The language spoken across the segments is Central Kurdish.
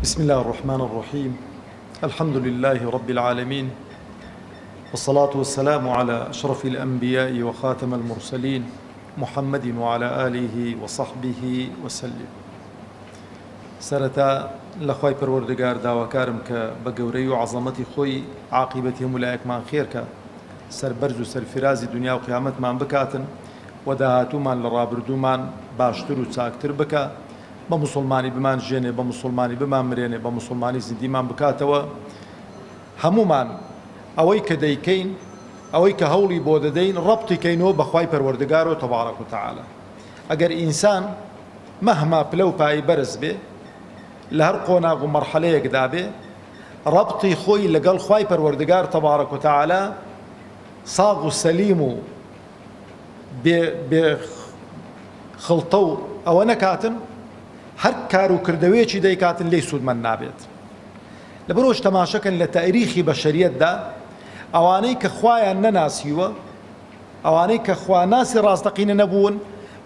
بسم الله الرحمن الرحيم. الحمد لله رب العالمين، والصلاة والسلام على أشرف الأنبياء وخاتم المرسلين محمد وعلى آله وصحبه وسلم. سرتا لخواي پروردگار داواکارم که بگوری و عظمتی خوی عاقبتی ملائک من خیر که سر برز و سر فرازی دنیا و قیامت من بکاتن و داهاتو من لرابردو من باشتر و چاکتر بکا، با مسلمانی بمان جنه، با مسلمانی بمان مرینه، با مسلمانی زندی من بکاتوا همو من اوی که دیکین اوی که هولی بوددین ربطی کینو بخوای پروردگارو تبارک و تعالی. اگر انسان مهما پلو پای برز به لهر قوناغ و مرحله یک دابه ربطی خوی لقل خواي پروردگار تبارك وتعالى صاغ سليم بخلطو او نكاتن هر كارو كردويتشي دي كاتن لي سود من نابت لبروش تماشكن لتاريخي بشريت دا اواني كخوايا نناسيوا اواني كخوا ناسي راستقين نبون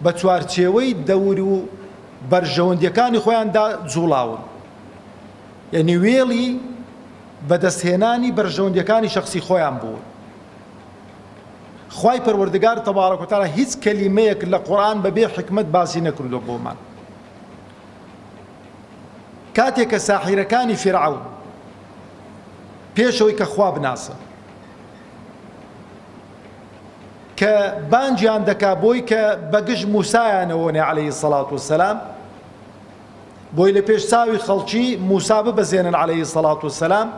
بتوارتشيوي دورو برژەوەندیەکانی خۆیان دا جوڵاون، یعنی وێڵی بەدەستهێنانی بەرژەوەندیەکانی شخصی خۆیان بوون. خوای پەروەردگار تەبارەک و تەعالا هیچ کەلیمەیەک لە قورئان بەبێ حکمت باسی نەکردو بۆمان. کاتێک کە ساحیرەکانی فیرعەون پێشەوەی کە خوا بناسە کە بانجیان دەکا بۆی کە بەگژ موسایانەوەنێ عەلەیهی سەڵات وەسەلام بۆی لە پێش چاوی خەڵکی موسا ببەزێنن عەلەیهی سەڵات وەسەلام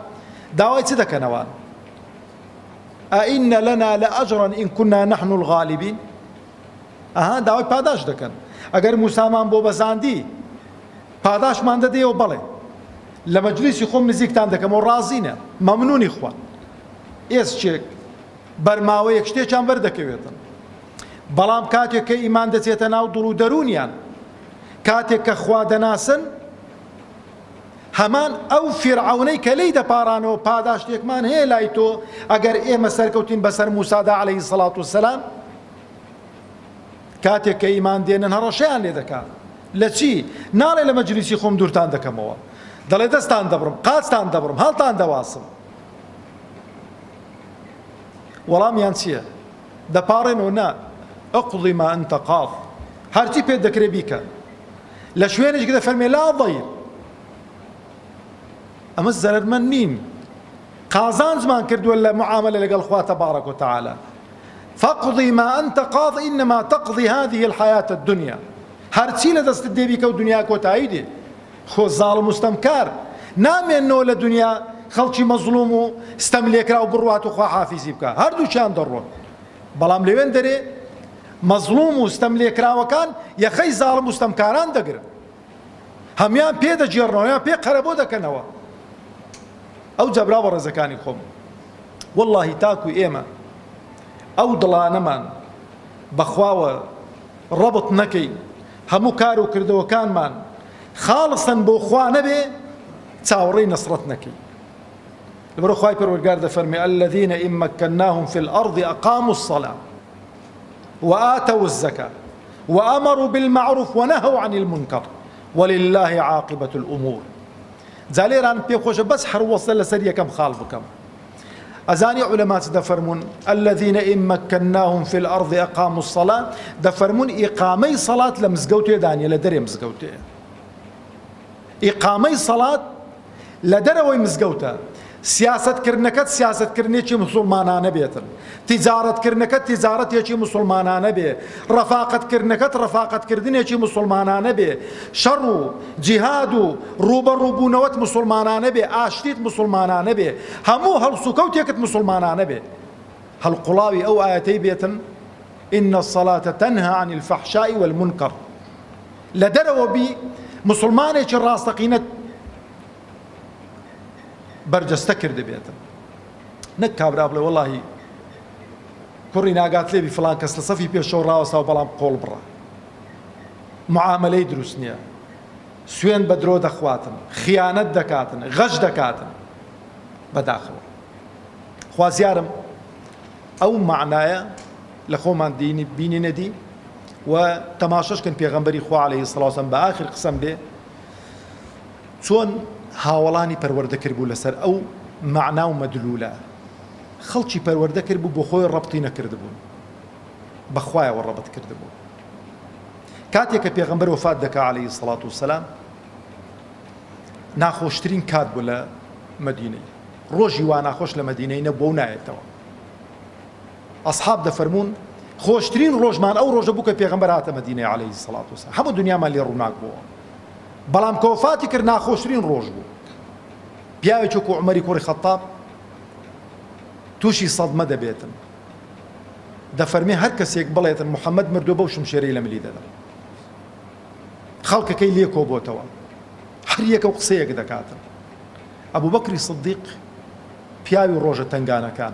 داوای چ دەکەنەوە؟ ئەئینە لەنا لەئەجڕەن ئین کونا نەحن الغالیبین. ئەها داوای پاداش دەکەن. ئەگەر موسامان بۆ بەزاندی پاداشمان دەدەیەوە بەڵێ لە مەجلیسی خۆم نزیکتان دەکەمەوە ڕازینە مەمنونی خوا ئێسچێک بەرماوەیەک شتێکیان بەردەکەوێتن. بەڵام کاتێک کە ئیمان دەچێتە ناو دڵ و دەرونیان کاتێک کە خوا دەناسن هەمان ئەو فیرعەونەی کە لێی دەپارانەوە پاداشتێکمان هەیە لای تۆ ئەگەر ئێمە سەرکەوتین بەسەر موسادا عەلەیهی سەڵات وەسەلام کاتێک کە ئیمان دێنن هەڕەشەیان لێ دەکات. لە چی؟ ناڵێ لە مەجلیسی خۆم دوورتان دەکەمەوە، دەڵێ دەستان دەبڕم، قاچتان دەبڕم، هەڵتان دەواسم. وەڵامیان چییە؟ دەپاڕێنەوە نا ئەقضی ما ئەنتە قاض، هەرچی پێت دەکرێ بیکە. لە شوێنێک دەفەرمێ لا ضەیر، ئەمە زەرەرمەند نین، قازانجمان کردووە لە معاملە لەگەڵ خوا تەبارەک وتەعالا. فەقضی ما ئەنتە قاض ئینەما تەقضی هذه الحیاة الدنیا. هەرچی لە دەستت دێ بیکە و دنیا کۆتایی دێ. خۆ زاڵم و ستەمکار نامێنەوە لە دنیا خەڵکی مەزلوم و ستەملێکرا و بڕوات و خوا حافیزی بکە، هەردووچیان دەڕۆن. بەڵام لەوێن دەرێ مەزلوم و ستەملێکراوەکان یەخەی زاڵم و ستەمکاران دەگرن، هەمیان پێدەگێڕنەوە یان پێ قەرەبۆ دەکەنەوە. ئەو جەبرا بە ڕێزەکانی خۆم وەڵڵاهی تاکو ئێمە ئەو دڵانەمان بەخواوە ڕەبط نەکەین، هەموو کار و کردەوەکانمان خاڵسن بۆ خوا نەبێ چاوەڕێی نەسرەت نەکەین. لبرو خواي پروردگار دفرمي الذين إن مكناهم في الأرض أقاموا الصلاة وآتوا الزكاة وأمروا بالمعروف ونهوا عن المنكر ولله عاقبة الأمور. زاليران بيخوش بس حروصل لسرية كم خال بكم أزاني علماء دفرمون الذين إن مكناهم في الأرض أقاموا الصلاة دفرمون إقامي صلاة لمزقوتي دانيا لدري مزقوتي إقامي صلاة لدروي مزقوتها. سیاست کردنەکەت سیاستکردنێکی مسلمانانە بێتن، تیجارەتکردنەکەت تیجارەتێکی مسلمانانە بێ، ڕەفاقەتکردنەکەت ڕەفاقەتکردنێکی مسلمانانە بێ، شەڕ و جیهاد و ڕوبەڕووبوونەوەت مسلمانانە بێ، ئاشتیت مسلمانانە بێ، هەموو هەڵسوکەوتێکت مسلمانانە بێ. هەڵقوڵاوی ئەو ئاەتەی بێتن إن الصلاة تنهى عن الفحشاء والمنكر. لە دەرەوە بی مسلمانێکی ڕاستەقینە بەرجەستە کرده بێتن، نەک کابرا بڵێ وەڵڵاهی کوڕی ناگات لێبی فڵان کەس لە سەفی پێشەوە ڕاوەستاوە بەڵام قۆڵ بڕە، معاملەی دروست نییە، سوێن بە درۆ دەخواتن، خیانەت دەکاتن، غەش دەکاتن بەداخەوە. خوازیارم ئەو معنایە لە خۆمان بینی نەدی و تەماشەشکن پێغەمبەری خوا عەلەیهی سەڵات وسەلام بە ئاخر قسەم بێ چۆن هاوڵانی پەروەردە کرد بوو لەسەر ئەو مەعنا و مەدلولە خەڵکی پەروەردە کرد بوو بۆ خۆی ڕەبتی نەکردبوون بەخوایەوە ڕەبت کردبوو کاتێک کە پێغەمبەر وفات دەکا عەلەیهی سەڵات وسەلام ناخۆشترین کات بوو لە مەدینەی ڕۆژی وا ناخۆش لە مەدینەی نەبوو و نایێتەوە ئەسحاب دەفەرمون خۆشترین ڕۆژمان ئەو ڕۆژە بوو کە پێغەمبەر هاتە مەدینەی عەلەیهی سەڵات وسەلام هەموو دنیامان لێ ڕووناک بووە بەڵام کە وفاتی کرد ناخۆشترین ڕۆژ بوو پیاوێک وەکو عومەری کوڕی خەتاب تووشی سەدمە دەبێتن دەفەرمێ هەر کەسێک بڵێتن محەممەد مردووە بەو شمشێرەی لە ملی دەدا خەڵکەکەی لێ کۆبۆتەوە هەر یەکە و قسەیەک دەکاتن ئەبوو بەکری سدیق پیاوی ڕۆژە تنگانەکان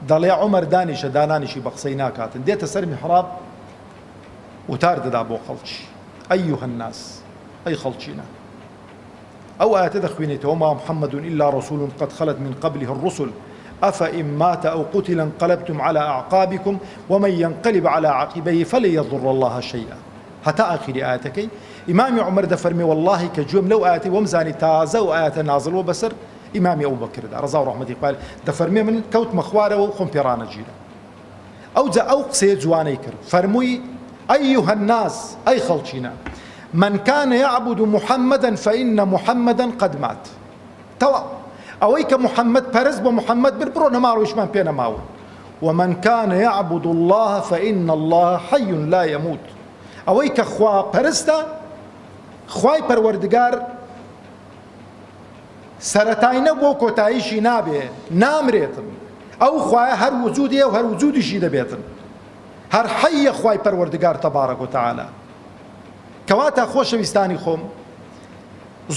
دەڵێ عومەر دانیشە دانانیشی بە قسەی ناکاتن دێتە سەر میحراب وتار دەدا بۆ خەڵکی ئەیوهە الناس ئەی خەڵکینە ئەو ئاەتە دەخوێنێتەوە ما محەممەد إلا رسول قد خلت من قبله الرسل أفإن مات أو قتل انقلبتم على أعقابكم ومن ينقلب على عقبيه فلن يضر الله شيئا حتى آخر آياتك إمام عمر دفرمي والله كجوم لو آياتي ومزاني تازة وآيات نازل وبسر إمامي أبو بكر رضا ورحمته قال دفرمي من كوت مخوارة وخمبيران جيلا أو قصيد جواني كر فرمي أيها الناس أي خلشنا من كان يعبد محمدا فإن محمدا قد مات توا أويك محمد برز بمحمد بربرو نمارو إشمان بينا ماو ومن كان يعبد الله فإن الله حي لا يموت أويك خوا برستا خواي پروردگار سرتاينه بو كوتايشي نابه نامريتن أو خواي هر وجودي وهر وجودي شي دبيتن هر حي خواي پروردگار تبارك وتعالى كواتا خۆشەویستانی خۆم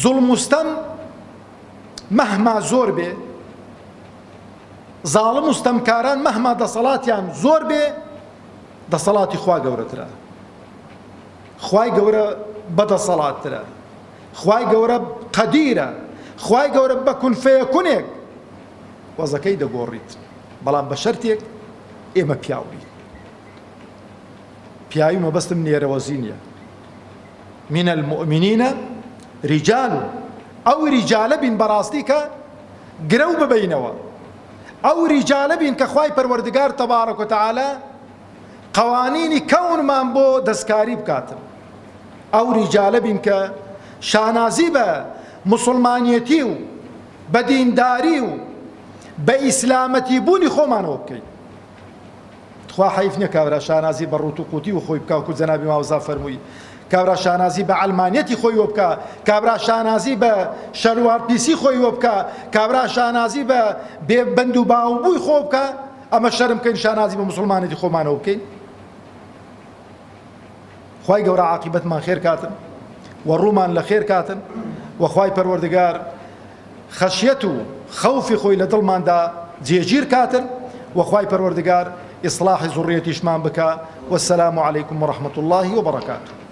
زوڵم مستەم مەهما زۆر بێ زاڵم مستەمکاران مەهما دەسەڵاتیان زۆر بێ دەسەڵاتی خوا گەورەترە خوای گەورە بەدەسەڵاتترە خوای گەورە قەدیرە خوای گەورە بە کون فەیەکونێک وەزەکەی دەگۆڕیت بەڵام بە شەرتێک ئێمە پیاوی پیاوی مەبەستم نێرەوەزی نییە من المؤمنين رجال أو رجال بين براستيك قروا ببينوا أو رجال بين كخواي پروردگار تبارك وتعالى قوانين كون من بو دسكاري بكاتم أو رجال بين كشانازي بمسلمانيتيو بدينداريو بإسلامتي بوني خومان أوكي تخوا حيفني كابرا شانازي بروتو قوتي وخوي بكاو كل زنابي ماوزا فرموي کابرا شانازی بە علمانیەتی خۆی وە بکە کابرا شانازی بە شەروارپیسی خۆی وە بکە کابرا شانازی بە بێبەند و باوبووی خۆ بکە ئەمە شەرم بکەین شانازی بە موسڵمانێتی خۆمانەوە بکەین خوای گەورە عاقبەتمان خێر کاتن و ڕوومان لە خێر کاتن و خوای پەروەردگار خەشیەت و خەوفی خۆی لە دڵماندا جێگیر کاتن و خوای پەروەردگار ئیصلاحی زوڕیەتیشمان بکە والسلام عليكم ورحمة الله وبركاته